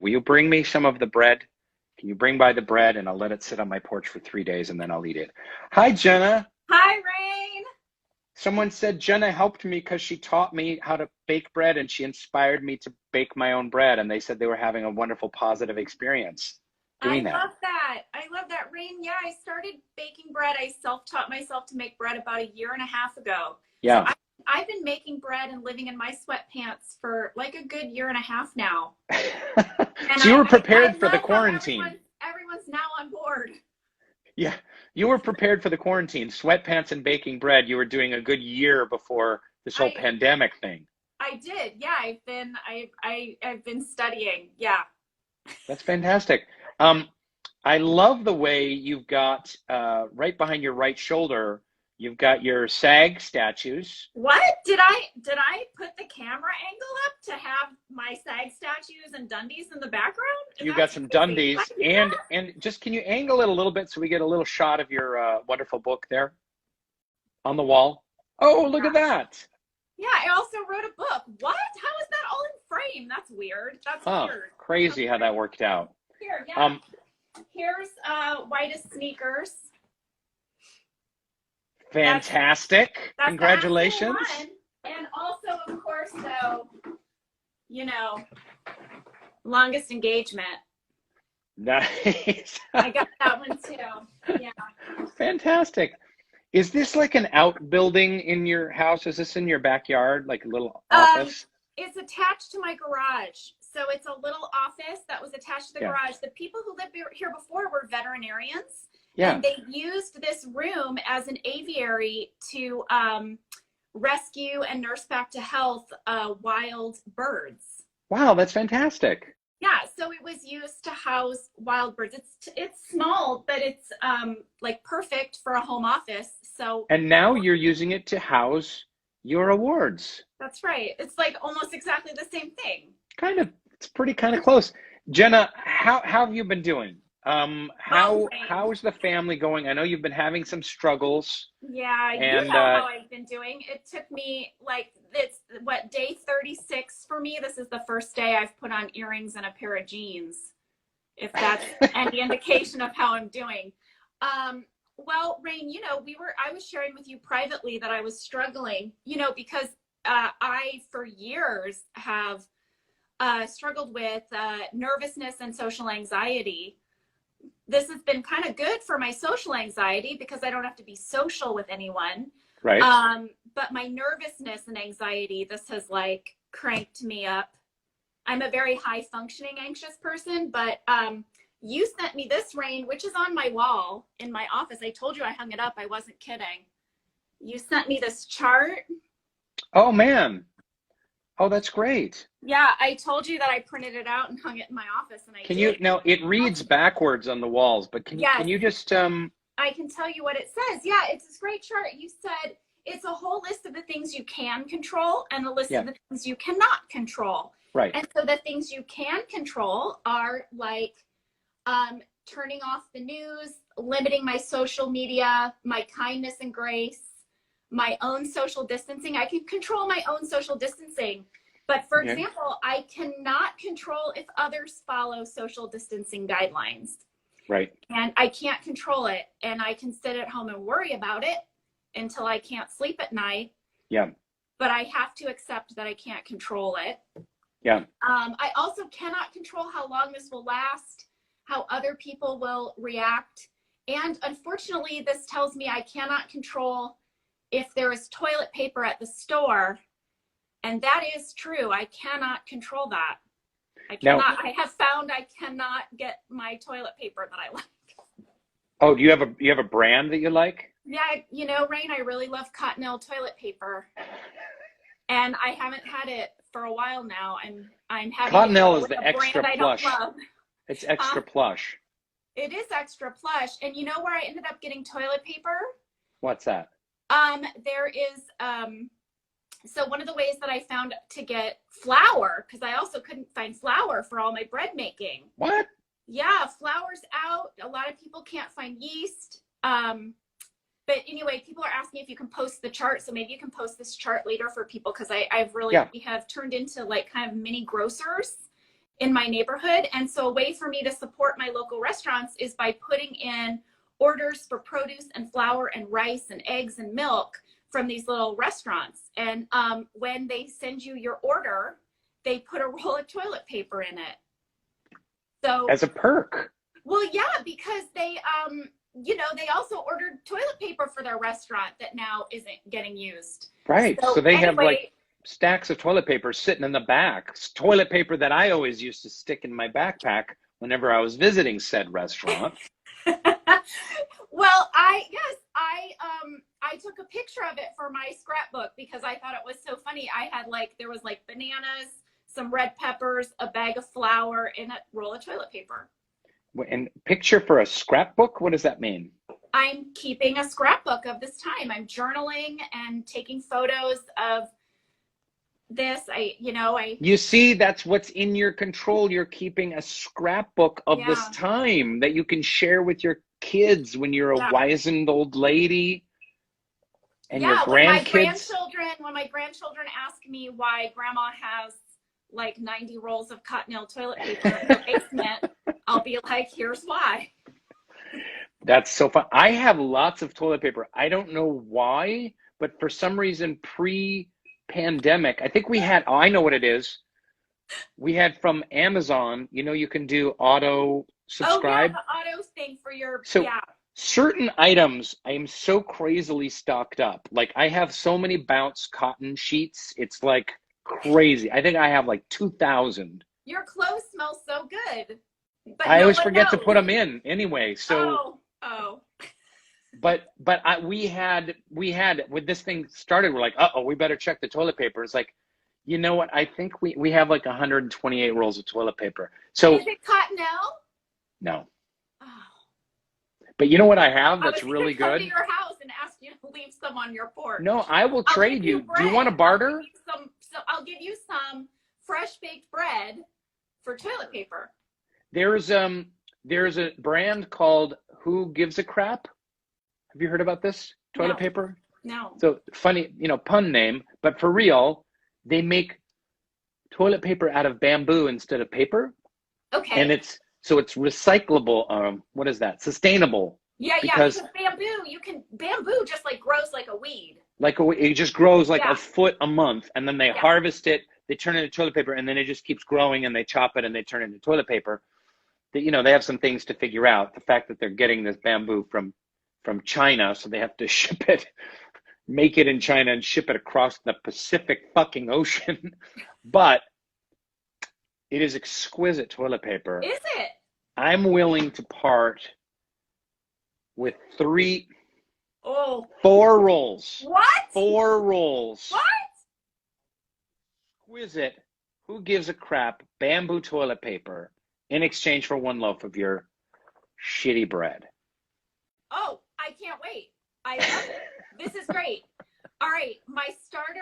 Will you bring me some of the bread? Can you bring by the bread and I'll let it sit on my porch for 3 days and then I'll eat it. Hi, Jenna. Hi, Rainn. Someone said Jenna helped me because she taught me how to bake bread and she inspired me to bake my own bread. And they said they were having a wonderful, positive experience doing that. I love that. I love that, Rainn. Yeah, I started baking bread. I self-taught myself to make bread about 1.5 years ago. Yeah. So I've been making bread and living in my sweatpants for like a good 1.5 years now. So you were prepared for the love how quarantine. everyone's now on board. Yeah, you were prepared for the quarantine. Sweatpants and baking bread. You were doing a good year before this whole pandemic thing. I did. Yeah, I've been studying. Yeah. That's fantastic. I love the way you've got right behind your right shoulder, you've got your SAG statues. What? Did I put the camera angle up to have my SAG statues and Dundies in the background? You got some Dundies, and just can you angle it a little bit so we get a little shot of your wonderful book there on the wall? Oh, look at that. Yeah, I also wrote a book. What? How is that all in frame? That's weird. That's weird. Crazy how that worked out. Here, yeah. Here's whitest sneakers. Fantastic. That's Congratulations. And also, of course, though, you know, longest engagement. Nice. I got that one too. Yeah. Fantastic. Is this like an outbuilding in your house? Is this in your backyard, like a little office? It's attached to my garage. So it's a little office that was attached to the garage. The people who lived here before were veterinarians. Yeah. And they used this room as an aviary to rescue and nurse back to health wild birds. Wow, that's fantastic. Yeah, so it was used to house wild birds. It's small, but it's like perfect for a home office. So. And now you're using it to house your awards. That's right. It's like almost exactly the same thing. Kind of. It's pretty kind of close. Jenna, how have you been doing? How's the family going? I know you've been having some struggles. Yeah, you know how I've been doing. It took me it's day 36 for me. This is the first day I've put on earrings and a pair of jeans, if that's any indication of how I'm doing. Well, Rainn, I was sharing with you privately that I was struggling, because I for years have struggled with nervousness and social anxiety. This has been kind of good for my social anxiety because I don't have to be social with anyone. Right. But my nervousness and anxiety, this has like cranked me up. I'm a very high functioning anxious person, but you sent me this, Rainn, which is on my wall in my office. I told you I hung it up. I wasn't kidding. You sent me this chart. Oh, man. Oh, that's great. Yeah, I told you that I printed it out and hung it in my office, and Now it reads backwards on the walls, but can you just I can tell you what it says. Yeah, it's this great chart. You said it's a whole list of the things you can control and a list of the things you cannot control. Right. And so the things you can control are like turning off the news, limiting my social media, my kindness and grace, my own social distancing. I can control my own social distancing. But for example, I cannot control if others follow social distancing guidelines. Right. And I can't control it. And I can sit at home and worry about it until I can't sleep at night. Yeah. But I have to accept that I can't control it. Yeah. I also cannot control how long this will last, how other people will react. And unfortunately, this tells me I cannot control if there is toilet paper at the store. And that is true. I cannot control that. I cannot. I have found I cannot get my toilet paper that I like. Oh, do you have a brand that you like? Yeah, Rainn, I really love Cottonelle toilet paper, and I haven't had it for a while now. I'm having Cottonelle is the extra plush. It's extra plush. It is extra plush, and you know where I ended up getting toilet paper? What's that? There is so one of the ways that I found to get flour, because I also couldn't find flour for all my bread making. What? Yeah, flour's out. A lot of people can't find yeast. But anyway, people are asking if you can post the chart. So maybe you can post this chart later for people, because we have turned into like kind of mini grocers. in my neighborhood. And so a way for me to support my local restaurants is by putting in orders for produce and flour and rice and eggs and milk from these little restaurants. And when they send you your order, they put a roll of toilet paper in it. So as a perk. Well, yeah, because they, you know, they also ordered toilet paper for their restaurant that now isn't getting used. Right. So they have anyway, like stacks of toilet paper sitting in the back. Toilet paper that I always used to stick in my backpack whenever I was visiting said restaurant. Well, I took a picture of it for my scrapbook because I thought it was so funny. I had there was like bananas, some red peppers, a bag of flour, and a roll of toilet paper. And picture for a scrapbook? What does that mean? I'm keeping a scrapbook of this time. I'm journaling and taking photos of this. You see, that's what's in your control. You're keeping a scrapbook of this time that you can share with your kids when you're a wizened old lady and your grandkids. When my grandchildren ask me why grandma has like 90 rolls of Cottonelle toilet paper in the basement, I'll be like, here's why. That's so fun. I have lots of toilet paper. I don't know why, but for some reason pre-pandemic, I think we had, I know what it is. We had from Amazon, you can do auto subscribe. Oh, yeah, the auto thing for your, certain items, I am so crazily stocked up. Like I have so many Bounce cotton sheets. It's like crazy. I think I have like 2,000. Your clothes smell so good. But I always forget to put them in anyway. So, but we had when this thing started, we're like, we better check the toilet paper. It's like, you know what? I think we have like 128 rolls of toilet paper. So is it Cottonelle? No. Oh. But you know what I have that's really good? Come to your house and ask you to leave some on your porch. No, I will trade you. Do you want to barter? I'll give you some fresh baked bread for toilet paper. There's a brand called Who Gives a Crap. Have you heard about this toilet paper? No. So funny, pun name, but for real, they make toilet paper out of bamboo instead of paper. Okay. And it's recyclable. What is that? Sustainable. Yeah, because bamboo just like grows like a weed. It just grows like a foot a month, and then they harvest it, they turn it into toilet paper, and then it just keeps growing, and they chop it and they turn it into toilet paper. They have some things to figure out. The fact that they're getting this bamboo from China, so they have to ship it, make it in China and ship it across the Pacific fucking Ocean. But it is exquisite toilet paper. Is it? I'm willing to part with 4 rolls. What? 4 rolls. What? Exquisite. Who gives a crap? Bamboo toilet paper in exchange for 1 loaf of your shitty bread. Oh, I can't wait. I love it. This is great. All right, my starter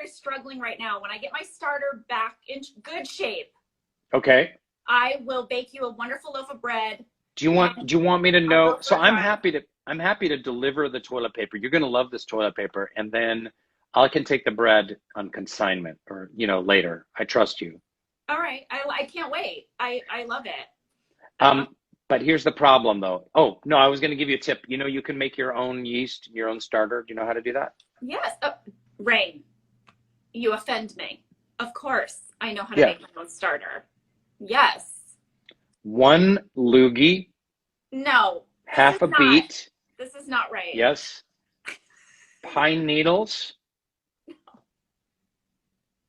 is struggling right now. When I get my starter back in good shape, okay, I will bake you a wonderful loaf of bread. Do you want me to know? So I'm happy to deliver the toilet paper. You're going to love this toilet paper, and then I can take the bread on consignment or later. I trust you. All right, I can't wait. I love it. But here's the problem, though. Oh, no, I was going to give you a tip. You can make your own yeast, your own starter. Do you know how to do that? Yes. Rainn, you offend me. Of course, I know how to make my own starter. Yes. 1 loogie. No. Half a beet. This is not right. Yes. Pine needles. No.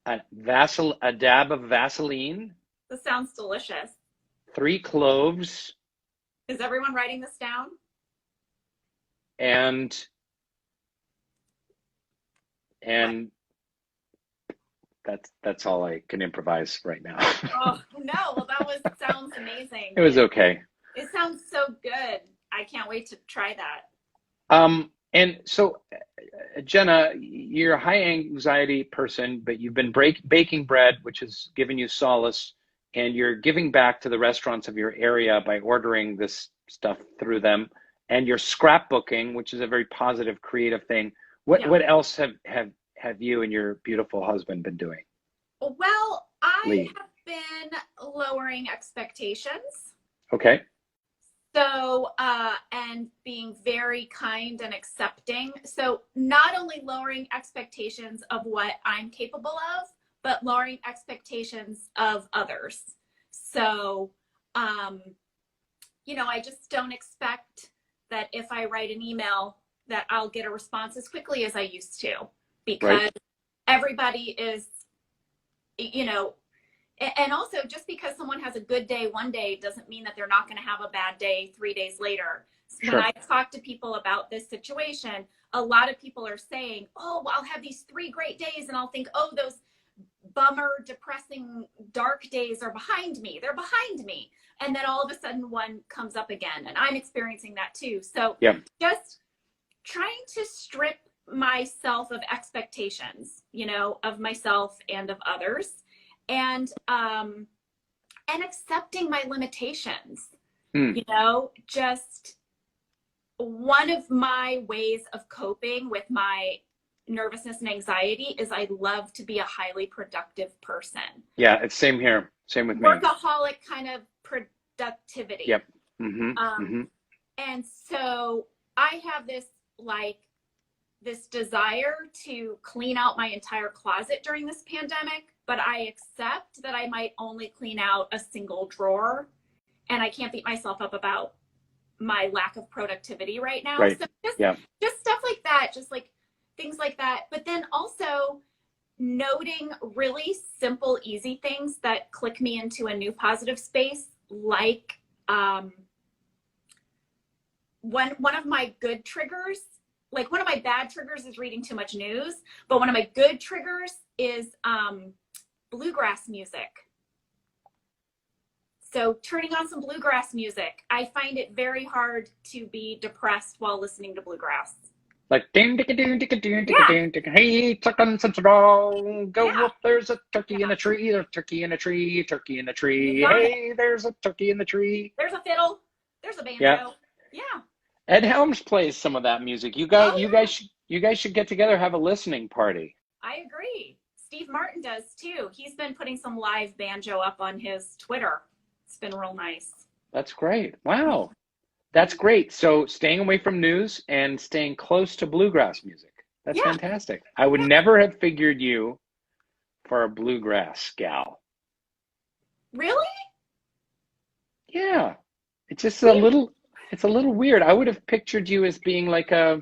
A dab of Vaseline. This sounds delicious. 3 cloves. Is everyone writing this down? And that's all I can improvise right now. Oh no! Well, sounds amazing. It was okay. It sounds so good. I can't wait to try that. And so, Jenna, you're a high anxiety person, but you've been baking bread, which has given you solace. And you're giving back to the restaurants of your area by ordering this stuff through them, and you're scrapbooking, which is a very positive, creative thing. What else have you and your beautiful husband been doing? Well, I have been lowering expectations. Okay. So, and being very kind and accepting. So not only lowering expectations of what I'm capable of, but lowering expectations of others. So, you know, I just don't expect that if I write an email that I'll get a response as quickly as I used to, because everybody is, you know, and also just because someone has a good day one day doesn't mean that they're not going to have a bad day 3 days later. Sure. When I talk to people about this situation, a lot of people are saying, oh, well, I'll have these 3 great days and I'll think, oh, those bummer, depressing, dark days are behind me. They're behind me. And then all of a sudden one comes up again. And I'm experiencing that too. So just trying to strip myself of expectations, you know, of myself and of others, and accepting my limitations. You know, just one of my ways of coping with my nervousness and anxiety is I love to be a highly productive person. Yeah, it's same here. Same with me. Workaholic kind of productivity. Yep. And so I have this this desire to clean out my entire closet during this pandemic, but I accept that I might only clean out a single drawer, and I can't beat myself up about my lack of productivity right now. So just stuff like that, just like things like that. But then also noting really simple, easy things that click me into a new positive space, like one of my good triggers, like one of my bad triggers is reading too much news, but one of my good triggers is bluegrass music. So turning on some bluegrass music, I find it very hard to be depressed while listening to bluegrass. Like ding ding ding ding ding ding ding. Hey, chicken central, go up! There's a turkey in a tree. There's a turkey in a tree. Turkey in a tree. Hey, there's a turkey in the tree. There's a fiddle. There's a banjo. Yeah. Ed Helms plays some of that music. You guys should get together, have a listening party. I agree. Steve Martin does too. He's been putting some live banjo up on his Twitter. It's been real nice. That's great. Wow. That's great. So staying away from news and staying close to bluegrass music. That's fantastic. I would never have figured you for a bluegrass gal. Really? Yeah. It's just a little weird. I would have pictured you as being like a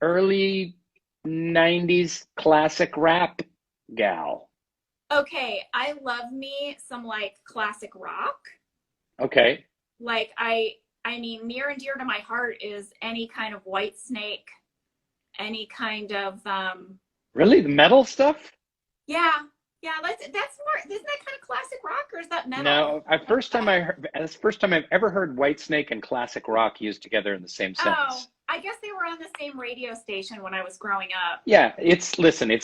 early 90s classic rap gal. Okay, I love me some like classic rock. Okay. Like I mean, near and dear to my heart is any kind of Whitesnake, any kind of Really, the metal stuff? Yeah, that's more. Isn't that kind of classic rock, or is that metal? No, that's the first time I've ever heard Whitesnake and classic rock used together in the same sentence. Oh, I guess they were on the same radio station when I was growing up. Yeah, it's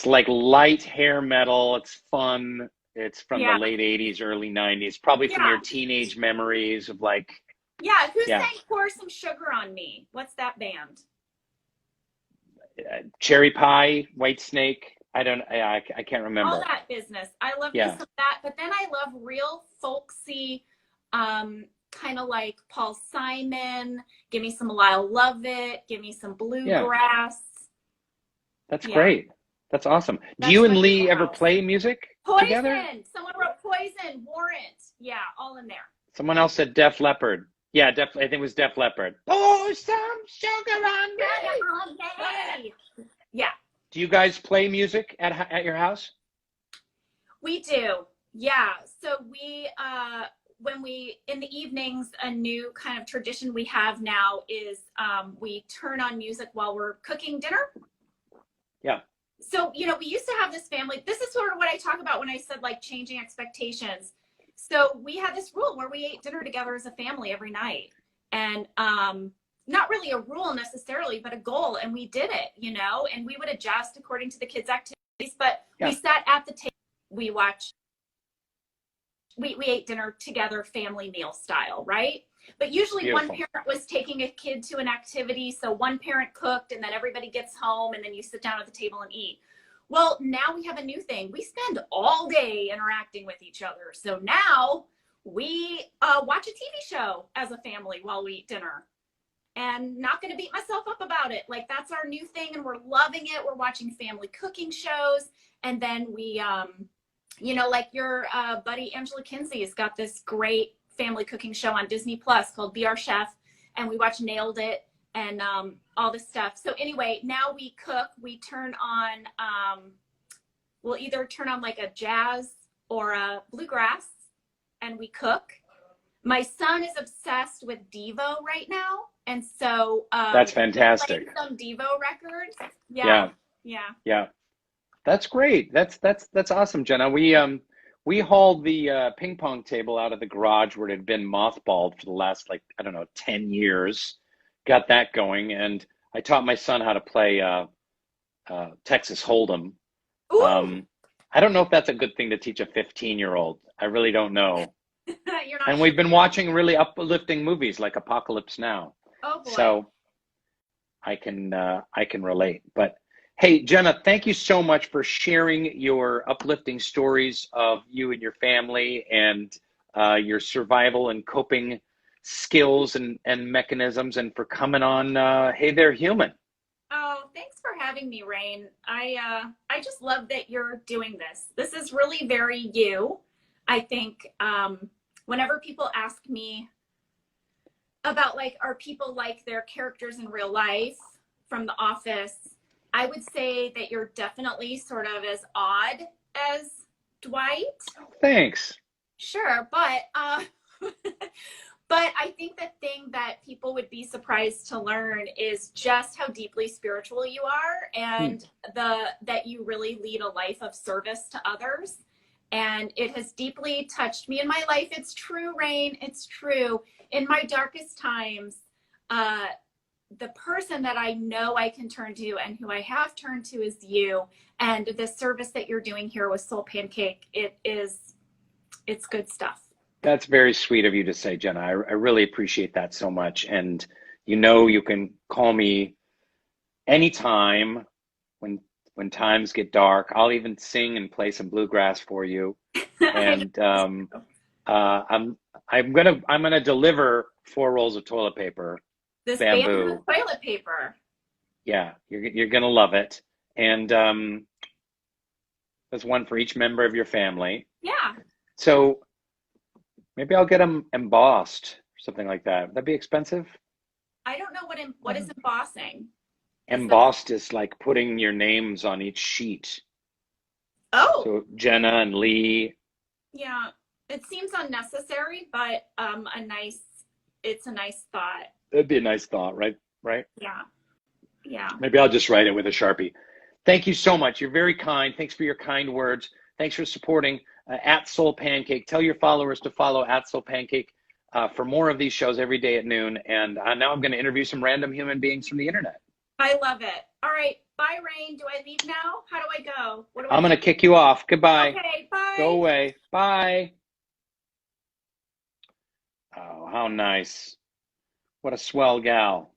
like light hair metal. It's fun. It's from the late 80s, early 90s, probably from your teenage memories of like. Yeah, who sang Pour Some Sugar on Me? What's that band? Cherry Pie, Whitesnake. I can't remember. All that business. I love me some of that, but then I love real folksy, kind of like Paul Simon. Give me some Lyle Lovett. Give me some bluegrass. That's great. That's awesome. Do you and Lee ever play music together? Someone wrote Poison, Warrant. Yeah, all in there. Someone else said Def Leppard. Yeah, I think it was Def Leppard. Oh, some sugar on me. Yeah. Do you guys play music at your house? We do. Yeah. So we, when we, in the evenings, a new kind of tradition we have now is we turn on music while we're cooking dinner. Yeah. So, you know, we used to have this family. This is sort of what I talk about when I said like changing expectations. So we had this rule where we ate dinner together as a family every night. And not really a rule necessarily, but a goal. And we did it, you know, and we would adjust according to the kids' activities. But we sat at the table, we watched, we ate dinner together, family meal style, right? But usually one parent was taking a kid to an activity. So one parent cooked and then everybody gets home and then you sit down at the table and eat. Well, now we have a new thing. We spend all day interacting with each other. So now we watch a TV show as a family while we eat dinner. And not going to beat myself up about it. Like, that's our new thing, and we're loving it. We're watching family cooking shows. And then we, you know, like your buddy Angela Kinsey's got this great family cooking show on Disney Plus called Be Our Chef. And we watch Nailed It and all this stuff. So anyway, now we cook. We turn on, we'll either turn on like a jazz or a bluegrass, and we cook. My son is obsessed with Devo right now. And so that's fantastic. some Devo records. Yeah. That's great. That's awesome, Jenna. We hauled the ping pong table out of the garage where it had been mothballed for the last, like, I don't know, 10 years. Got that going, and I taught my son how to play Texas Hold'em. I don't know if that's a good thing to teach a 15-year-old. I really don't know. You're not and we've been watching really uplifting movies like Apocalypse Now. Oh boy. So I can relate. But hey, Jenna, thank you so much for sharing your uplifting stories of you and your family and your survival and coping skills and mechanisms, and for coming on Hey There Human. Oh, thanks for having me, Rainn. I just love that you're doing this. This is really very you. I think whenever people ask me about, like, are people like their characters in real life from The Office, I would say that you're definitely sort of as odd as Dwight. Thanks. Sure, but but I think the thing that people would be surprised to learn is just how deeply spiritual you are, and that you really lead a life of service to others. And it has deeply touched me in my life. It's true, Rainn. It's true. In my darkest times, the person that I know I can turn to and who I have turned to is you. And the service that you're doing here with SoulPancake, it's good stuff. That's very sweet of you to say, Jenna. I really appreciate that so much. And you know, you can call me anytime when times get dark. I'll even sing and play some bluegrass for you. And I'm gonna deliver 4 rolls of toilet paper. This bamboo toilet paper. Yeah, you're gonna love it. And there's one for each member of your family. Yeah. So maybe I'll get them embossed or something like that. Would that be expensive? I don't know what is embossing. Embossed is like putting your names on each sheet. Oh. So Jenna and Lee. Yeah, it seems unnecessary, but it's a nice thought. That'd be a nice thought, right? Yeah. Maybe I'll just write it with a Sharpie. Thank you so much. You're very kind. Thanks for your kind words. Thanks for supporting at SoulPancake. Tell your followers to follow at SoulPancake for more of these shows every day at noon. And now I'm going to interview some random human beings from the internet. I love it. All right. Bye, Rainn. Do I leave now? How do I go? I'm going to kick you off. Goodbye. Okay, bye. Go away. Bye. Oh, how nice. What a swell gal.